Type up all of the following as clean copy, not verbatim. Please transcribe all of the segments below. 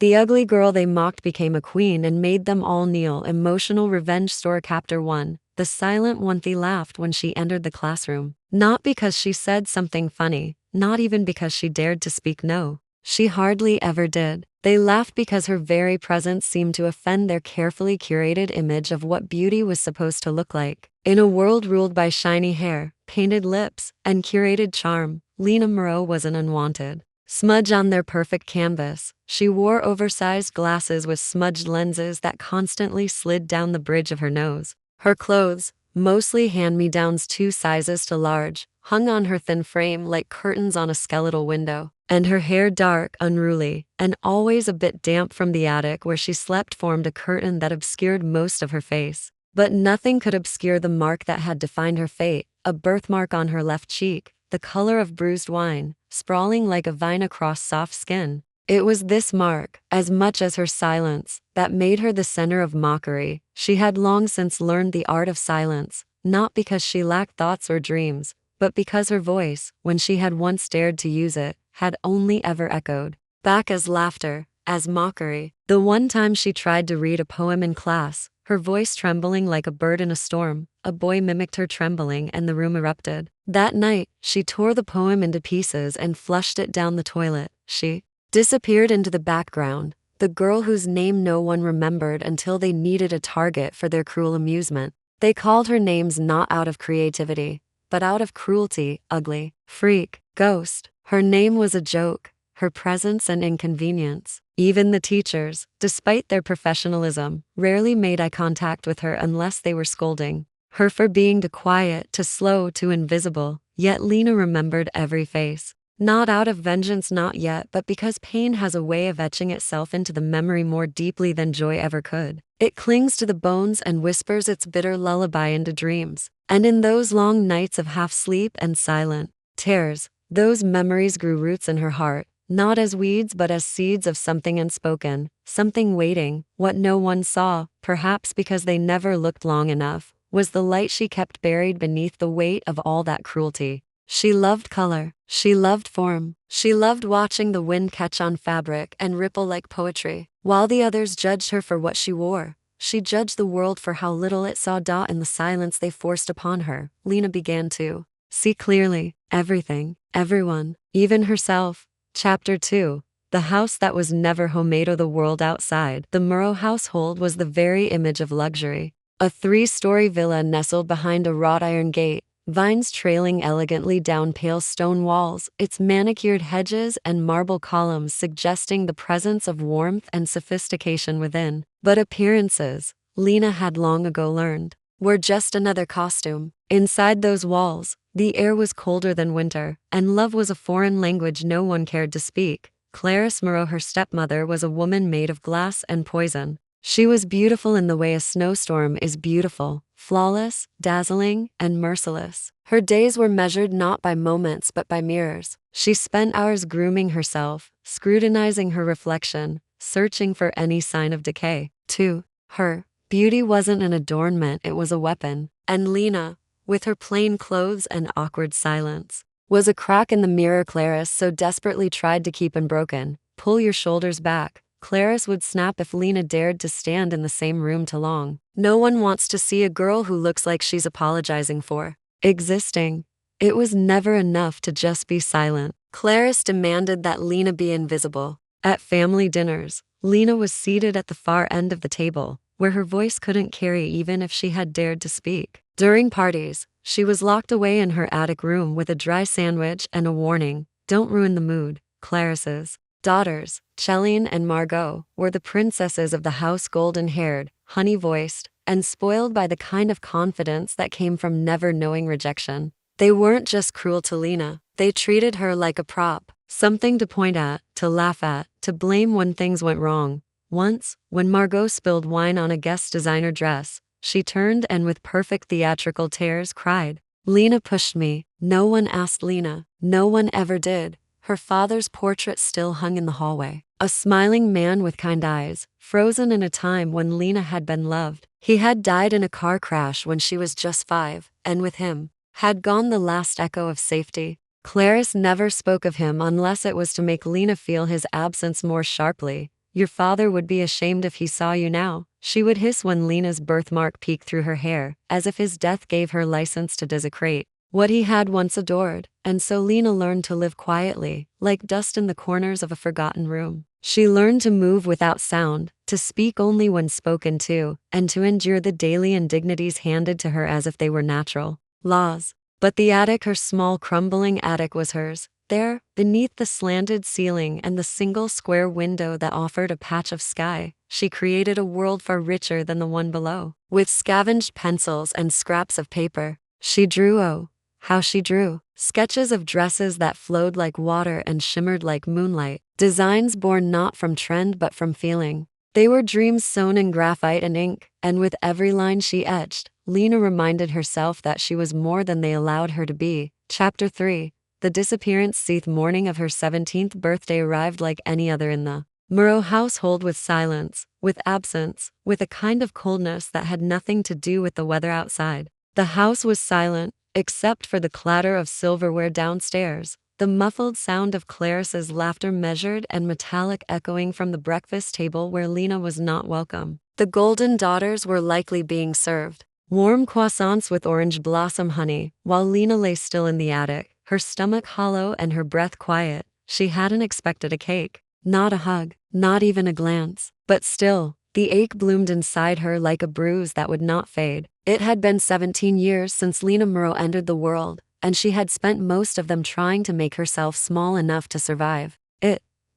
The ugly girl they mocked became a queen and made them all kneel. Emotional revenge story. Chapter 1. The silent one. They laughed when she entered the classroom. Not because she said something funny, not even because she dared to speak no. She hardly ever did. They laughed because her very presence seemed to offend their carefully curated image of what beauty was supposed to look like. In a world ruled by shiny hair, painted lips, and curated charm, Lina Moreau was an unwanted smudge on their perfect canvas. She wore oversized glasses with smudged lenses that constantly slid down the bridge of her nose. Her clothes, mostly hand-me-downs 2 sizes too large, hung on her thin frame like curtains on a skeletal window, and her hair dark, unruly, and always a bit damp from the attic where she slept formed a curtain that obscured most of her face. But nothing could obscure the mark that had defined her fate, a birthmark on her left cheek, the color of bruised wine, sprawling like a vine across soft skin. It was this mark, as much as her silence, that made her the center of mockery. She had long since learned the art of silence, not because she lacked thoughts or dreams, but because her voice, when she had once dared to use it, had only ever echoed back as laughter, as mockery. The one time she tried to read a poem in class, her voice trembling like a bird in a storm, a boy mimicked her trembling and the room erupted. That night, she tore the poem into pieces and flushed it down the toilet. She disappeared into the background, the girl whose name no one remembered until they needed a target for their cruel amusement. They called her names not out of creativity, but out of cruelty: ugly, freak, ghost. Her name was a joke, her presence an inconvenience. Even the teachers, despite their professionalism, rarely made eye contact with her unless they were scolding her for being too quiet, too slow, too invisible. Yet Lina remembered every face. Not out of vengeance, not yet, but because pain has a way of etching itself into the memory more deeply than joy ever could. It clings to the bones and whispers its bitter lullaby into dreams. And in those long nights of half sleep and silent tears, those memories grew roots in her heart, not as weeds but as seeds of something unspoken, something waiting. What no one saw, perhaps because they never looked long enough, was the light she kept buried beneath the weight of all that cruelty. She loved color, she loved form, she loved watching the wind catch on fabric and ripple like poetry. While the others judged her for what she wore, she judged the world for how little it saw. In the silence they forced upon her, Lina began to see clearly, everything, everyone, even herself. Chapter 2. The house that was never homemade or the world outside. The Moreau household was the very image of luxury. A 3-story villa nestled behind a wrought iron gate, vines trailing elegantly down pale stone walls, its manicured hedges and marble columns suggesting the presence of warmth and sophistication within. But appearances, Lina had long ago learned, were just another costume. Inside those walls, the air was colder than winter, and love was a foreign language no one cared to speak. Clarisse Moreau, her stepmother, was a woman made of glass and poison. She was beautiful in the way a snowstorm is beautiful, flawless, dazzling, and merciless. Her days were measured not by moments but by mirrors. She spent hours grooming herself, scrutinizing her reflection, searching for any sign of decay. To her, beauty wasn't an adornment, it was a weapon. And Lina, with her plain clothes and awkward silence, was a crack in the mirror Clarisse so desperately tried to keep unbroken. Pull your shoulders back, Clarisse would snap if Lina dared to stand in the same room too long. No one wants to see a girl who looks like she's apologizing for existing. It was never enough to just be silent. Clarisse demanded that Lina be invisible. At family dinners, Lina was seated at the far end of the table, where her voice couldn't carry even if she had dared to speak. During parties, she was locked away in her attic room with a dry sandwich and a warning: don't ruin the mood. Clarisse's daughters, Chéline and Margot, were the princesses of the house, golden-haired, honey-voiced, and spoiled by the kind of confidence that came from never knowing rejection. They weren't just cruel to Lina, they treated her like a prop, something to point at, to laugh at, to blame when things went wrong. Once, when Margot spilled wine on a guest designer dress, she turned and with perfect theatrical tears cried, "Lina pushed me." No one asked Lina, no one ever did. Her father's portrait still hung in the hallway. A smiling man with kind eyes, frozen in a time when Lina had been loved. He had died in a car crash when she was just 5, and with him had gone the last echo of safety. Clarisse never spoke of him unless it was to make Lina feel his absence more sharply. Your father would be ashamed if he saw you now, she would hiss when Lina's birthmark peeked through her hair, as if his death gave her license to desecrate what he had once adored. And so Lina learned to live quietly, like dust in the corners of a forgotten room. She learned to move without sound, to speak only when spoken to, and to endure the daily indignities handed to her as if they were natural laws. But the attic, her small crumbling attic, was hers. There, beneath the slanted ceiling and the single square window that offered a patch of sky, she created a world far richer than the one below. With scavenged pencils and scraps of paper, she drew, oh, how she drew, sketches of dresses that flowed like water and shimmered like moonlight, designs born not from trend but from feeling. They were dreams sewn in graphite and ink, and with every line she etched, Lina reminded herself that she was more than they allowed her to be. Chapter 3. The disappearance. The morning of her 17th birthday arrived like any other in the Moreau household, with silence, with absence, with a kind of coldness that had nothing to do with the weather outside. The house was silent, except for the clatter of silverware downstairs, the muffled sound of Clarice's laughter, measured and metallic, echoing from the breakfast table where Lina was not welcome. The Golden Daughters were likely being served warm croissants with orange blossom honey, while Lina lay still in the attic, her stomach hollow and her breath quiet. She hadn't expected a cake, not a hug, not even a glance. But still, the ache bloomed inside her like a bruise that would not fade. It had been 17 years since Lina Moreau entered the world, and she had spent most of them trying to make herself small enough to survive.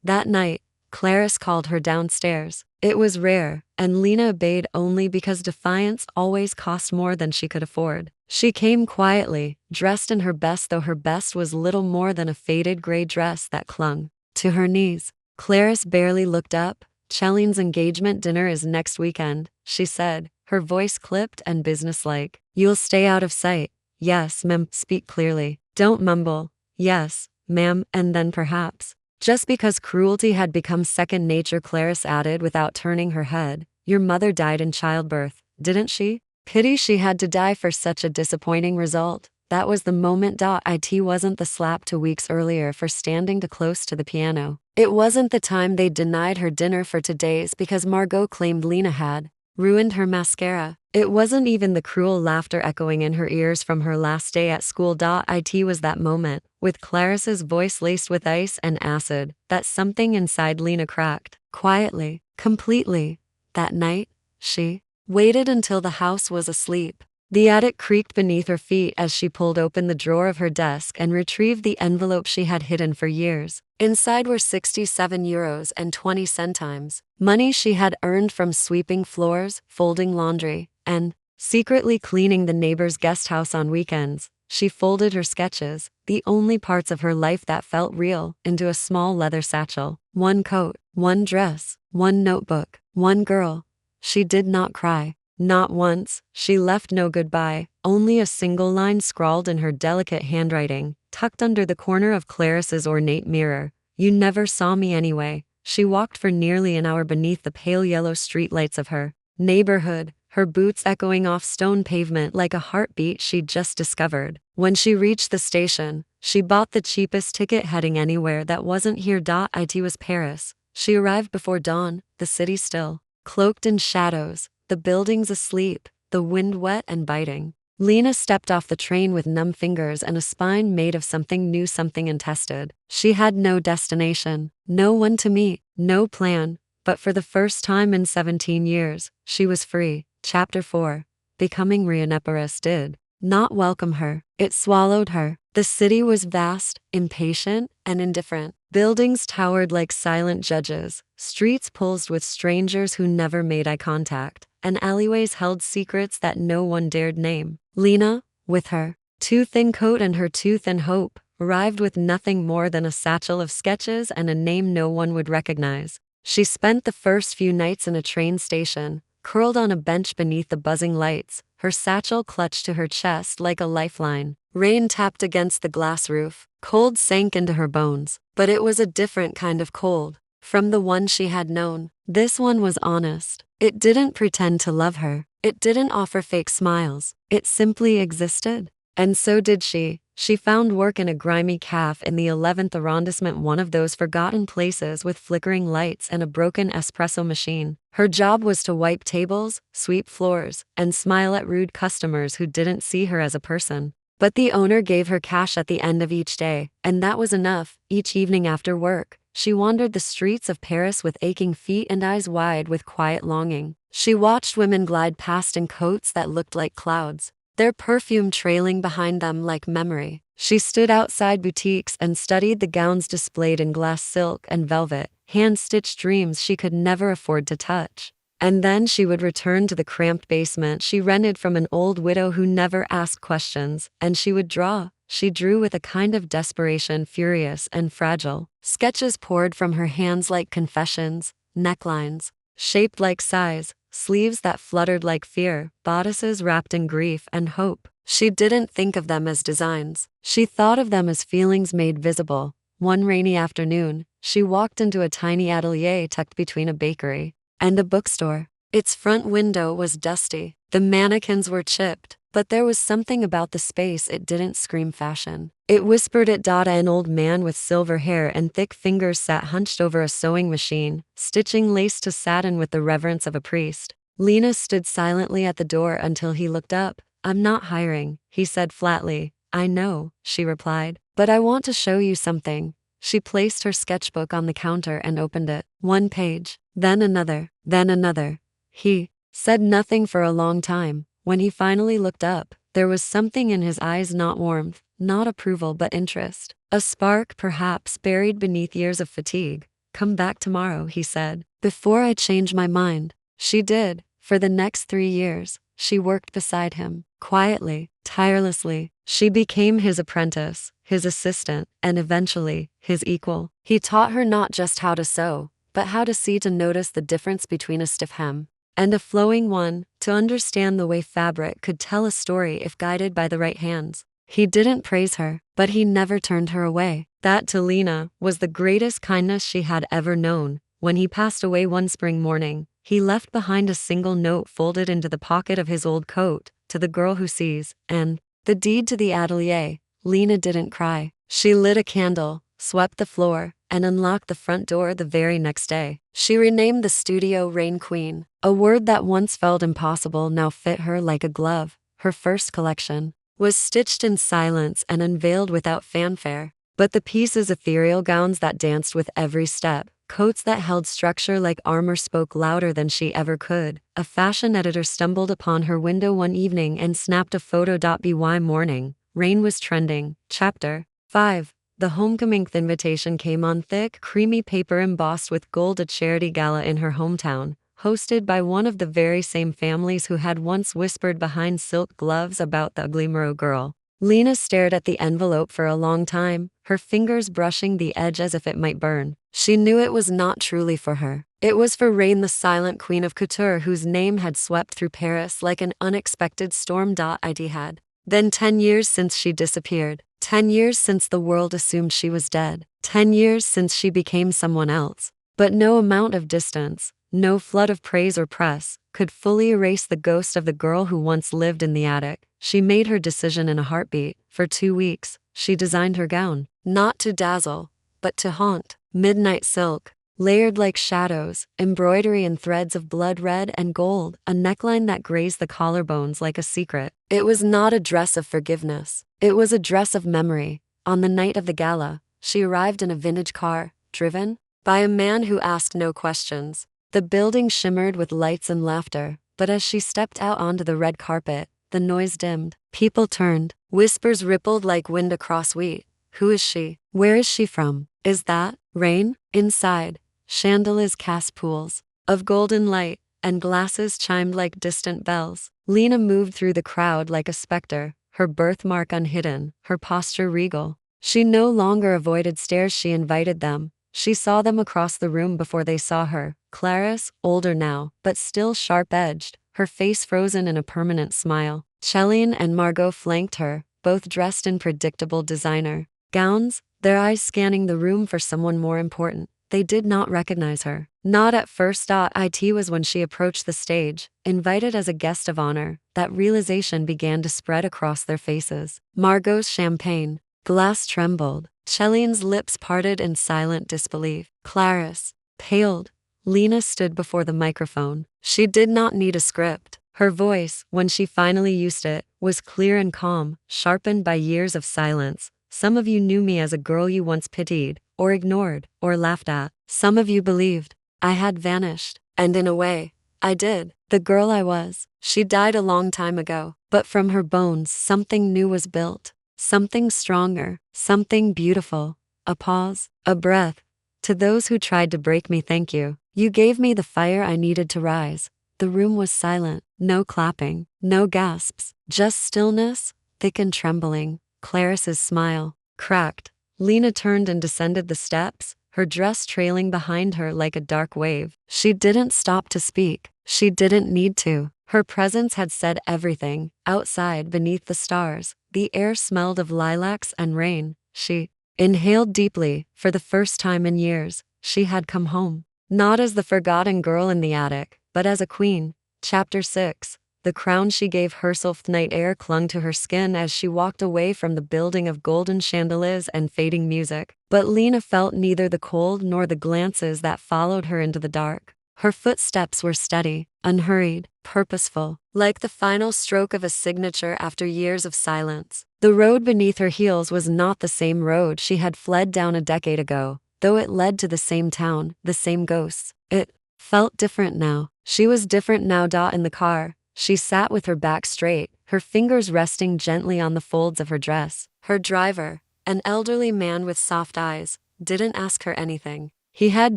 That night, Clarice called her downstairs. It was rare, and Lina obeyed only because defiance always cost more than she could afford. She came quietly, dressed in her best, though her best was little more than a faded gray dress that clung to her knees. Clarice barely looked up. "Chellene's engagement dinner is next weekend," she said, her voice clipped and businesslike. "You'll stay out of sight." "Yes, ma'am." "Speak clearly. Don't mumble." "Yes, ma'am," and then perhaps. Just because cruelty had become second nature, Clarice added without turning her head, "Your mother died in childbirth, didn't she? Pity she had to die for such a disappointing result." That was the moment. It wasn't the slap 2 weeks earlier for standing too close to the piano. It wasn't the time they denied her dinner for 2 days because Margot claimed Lina had ruined her mascara. It wasn't even the cruel laughter echoing in her ears from her last day at school. It was that moment, with Clarice's voice laced with ice and acid, that something inside Lina cracked. Quietly, completely. That night, she waited until the house was asleep. The attic creaked beneath her feet as she pulled open the drawer of her desk and retrieved the envelope she had hidden for years. Inside were 67 euros and 20 centimes, money she had earned from sweeping floors, folding laundry, and secretly cleaning the neighbor's guest house on weekends. She folded her sketches, the only parts of her life that felt real, into a small leather satchel. One coat, one dress, one notebook, one girl. She did not cry. Not once. She left no goodbye, only a single line scrawled in her delicate handwriting, tucked under the corner of Clarice's ornate mirror. "You never saw me anyway." She walked for nearly an hour beneath the pale yellow streetlights of her neighborhood, her boots echoing off stone pavement like a heartbeat she'd just discovered. When she reached the station, she bought the cheapest ticket heading anywhere that wasn't here. It was Paris. She arrived before dawn, the city still, cloaked in shadows, the buildings asleep, the wind wet and biting. Lina stepped off the train with numb fingers and a spine made of something new, something untested. She had no destination, no one to meet, no plan, but for the first time in 17 years, she was free. Chapter 4. Becoming Paris did not welcome her. It swallowed her. The city was vast, impatient, and indifferent. Buildings towered like silent judges, streets pulsed with strangers who never made eye contact, and alleyways held secrets that no one dared name. Lina, with her too thin coat and her too thin hope, arrived with nothing more than a satchel of sketches and a name no one would recognize. She spent the first few nights in a train station, curled on a bench beneath the buzzing lights, her satchel clutched to her chest like a lifeline. Rain tapped against the glass roof. Cold sank into her bones, but it was a different kind of cold from the one she had known. This one was honest. It didn't pretend to love her. It didn't offer fake smiles. It simply existed. And so did she. She found work in a grimy cafe in the 11th arrondissement, one of those forgotten places with flickering lights and a broken espresso machine. Her job was to wipe tables, sweep floors, and smile at rude customers who didn't see her as a person. But the owner gave her cash at the end of each day, and that was enough. Each evening after work, she wandered the streets of Paris with aching feet and eyes wide with quiet longing. She watched women glide past in coats that looked like clouds, their perfume trailing behind them like memory. She stood outside boutiques and studied the gowns displayed in glass silk and velvet, hand-stitched dreams she could never afford to touch. And then she would return to the cramped basement she rented from an old widow who never asked questions, and she would draw. She drew with a kind of desperation, furious and fragile. Sketches poured from her hands like confessions, necklines shaped like sighs, sleeves that fluttered like fear, bodices wrapped in grief and hope. She didn't think of them as designs. She thought of them as feelings made visible. One rainy afternoon, she walked into a tiny atelier tucked between a bakery and a bookstore. Its front window was dusty. The mannequins were chipped, but there was something about the space it didn't scream fashion. It whispered at Dada. An old man with silver hair and thick fingers sat hunched over a sewing machine, stitching lace to satin with the reverence of a priest. Lina stood silently at the door until he looked up. "I'm not hiring," he said flatly. "I know," she replied, "but I want to show you something." She placed her sketchbook on the counter and opened it. One page, then another, then another. He said nothing for a long time. When he finally looked up, there was something in his eyes, not warmth, not approval, but interest. A spark, perhaps, buried beneath years of fatigue. "Come back tomorrow," he said. "Before I change my mind." She did. For the next 3 years, she worked beside him, quietly, tirelessly. She became his apprentice, his assistant, and eventually, his equal. He taught her not just how to sew, but how to see, to notice the difference between a stiff hem and a flowing one, to understand the way fabric could tell a story if guided by the right hands. He didn't praise her, but he never turned her away. That, to Lina, was the greatest kindness she had ever known. When he passed away one spring morning, he left behind a single note folded into the pocket of his old coat: "To the girl who sees," and the deed to the atelier. Lina didn't cry. She lit a candle, swept the floor, and unlocked the front door the very next day. She renamed the studio Rain Queen. A word that once felt impossible now fit her like a glove. Her first collection was stitched in silence and unveiled without fanfare. But the pieces, ethereal gowns that danced with every step, coats that held structure like armor, spoke louder than she ever could. A fashion editor stumbled upon her window one evening and snapped a photo. By morning, Rain was trending. Chapter 5. The homecoming invitation came on thick, creamy paper embossed with gold. A charity gala in her hometown, hosted by one of the very same families who had once whispered behind silk gloves about the ugly Moreau girl. Lina stared at the envelope for a long time, her fingers brushing the edge as if it might burn. She knew it was not truly for her. It was for Rain, the silent queen of couture whose name had swept through Paris like an unexpected storm. It had been 10 years since she disappeared. 10 years since the world assumed she was dead. 10 years since she became someone else. But no amount of distance, no flood of praise or press, could fully erase the ghost of the girl who once lived in the attic. She made her decision in a heartbeat. For 2 weeks, she designed her gown, not to dazzle, but to haunt. Midnight silk, layered like shadows, embroidery in threads of blood red and gold, a neckline that grazed the collarbones like a secret. It was not a dress of forgiveness. It was a dress of memory. On the night of the gala, she arrived in a vintage car, driven by a man who asked no questions. The building shimmered with lights and laughter, but as she stepped out onto the red carpet, the noise dimmed. People turned. Whispers rippled like wind across wheat. Who is she? Where is she from? Is that Rain? Inside, chandeliers cast pools of golden light, and glasses chimed like distant bells. Lina moved through the crowd like a specter, her birthmark unhidden, her posture regal. She no longer avoided stares, she invited them. She saw them across the room before they saw her. Clarice, older now, but still sharp-edged, her face frozen in a permanent smile. Céline and Margot flanked her, both dressed in predictable designer gowns, their eyes scanning the room for someone more important. They did not recognize her. Not at first. It was when she approached the stage, invited as a guest of honor, that realization began to spread across their faces. Margot's champagne glass trembled. Celine's lips parted in silent disbelief. Clarice paled. Lina stood before the microphone. She did not need a script. Her voice, when she finally used it, was clear and calm, sharpened by years of silence. Some of you knew me as a girl you once pitied, or ignored, or laughed at. Some of you believed I had vanished. And in a way, I did. The girl I was. She died a long time ago. But from her bones, something new was built. Something stronger. Something beautiful. A pause. A breath. To those who tried to break me, thank you. You gave me the fire I needed to rise. The room was silent. No clapping. No gasps. Just stillness, thick and trembling. Clarice's smile cracked. Lina turned and descended the steps, her dress trailing behind her like a dark wave. She didn't stop to speak. She didn't need to. Her presence had said everything. Outside, beneath the stars, the air smelled of lilacs and rain. She inhaled deeply. For the first time in years, she had come home. Not as the forgotten girl in the attic, but as a queen. Chapter 6. The crown she gave herself. Night air clung to her skin as she walked away from the building of golden chandeliers and fading music. But Lina felt neither the cold nor the glances that followed her into the dark. Her footsteps were steady, unhurried, purposeful, like the final stroke of a signature after years of silence. The road beneath her heels was not the same road she had fled down a decade ago, though it led to the same town, the same ghosts. It felt different now. She was different now. In the car, she sat with her back straight, her fingers resting gently on the folds of her dress. Her driver, an elderly man with soft eyes, didn't ask her anything. He had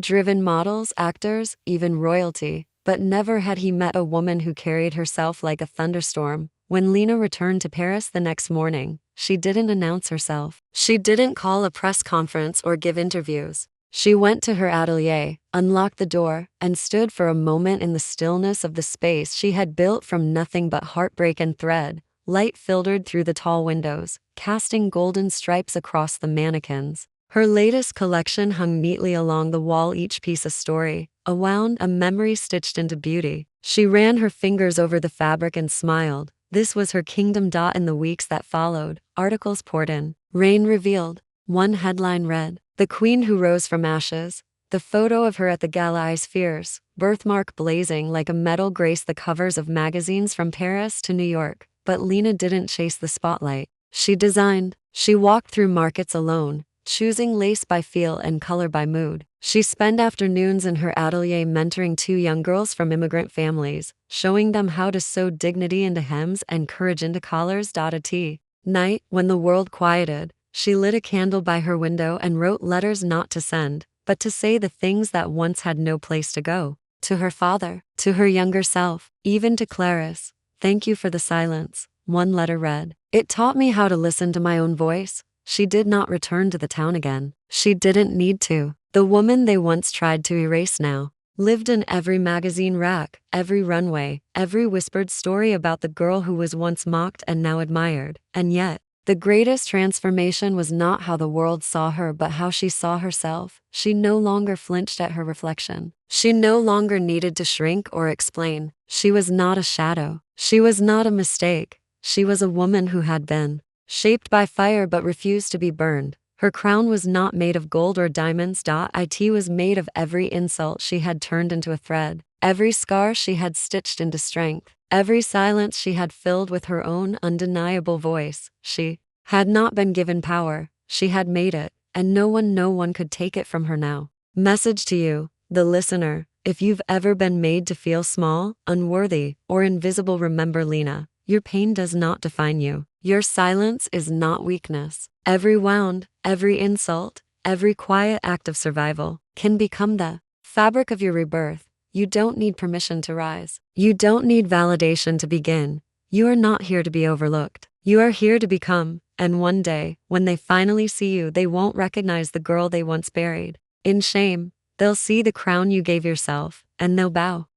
driven models, actors, even royalty, but never had he met a woman who carried herself like a thunderstorm. When Lina returned to Paris the next morning, she didn't announce herself. She didn't call a press conference or give interviews. She went to her atelier, unlocked the door, and stood for a moment in the stillness of the space she had built from nothing but heartbreak and thread. Light filtered through the tall windows, casting golden stripes across the mannequins. Her latest collection hung neatly along the wall, each piece a story, a wound, a memory stitched into beauty. She ran her fingers over the fabric and smiled. This was her kingdom. In the weeks that followed, articles poured in. Rain revealed. One headline read, "The Queen Who Rose from Ashes." The photo of her at the gala, eyes fierce, birthmark blazing like a medal, graced the covers of magazines from Paris to New York. But Lina didn't chase the spotlight. She designed. She walked through markets alone, choosing lace by feel and color by mood. She spent afternoons in her atelier mentoring 2 young girls from immigrant families, showing them how to sew dignity into hems and courage into collars. At night, when the world quieted, she lit a candle by her window and wrote letters, not to send, but to say the things that once had no place to go. To her father, to her younger self, even to Clarice. "Thank you for the silence," one letter read. "It taught me how to listen to my own voice." She did not return to the town again. She didn't need to. The woman they once tried to erase now lived in every magazine rack, every runway, every whispered story about the girl who was once mocked and now admired. And yet, the greatest transformation was not how the world saw her, but how she saw herself. She no longer flinched at her reflection. She no longer needed to shrink or explain. She was not a shadow. She was not a mistake. She was a woman who had been shaped by fire but refused to be burned. Her crown was not made of gold or diamonds. It was made of every insult she had turned into a thread, every scar she had stitched into strength, every silence she had filled with her own undeniable voice. She had not been given power, she had made it, and no one could take it from her now. Message to you, the listener: if you've ever been made to feel small, unworthy, or invisible, remember Lina. Your pain does not define you. Your silence is not weakness. Every wound, every insult, every quiet act of survival can become the fabric of your rebirth. You don't need permission to rise. You don't need validation to begin. You are not here to be overlooked. You are here to become, and one day, when they finally see you, they won't recognize the girl they once buried in shame. They'll see the crown you gave yourself, and they'll bow.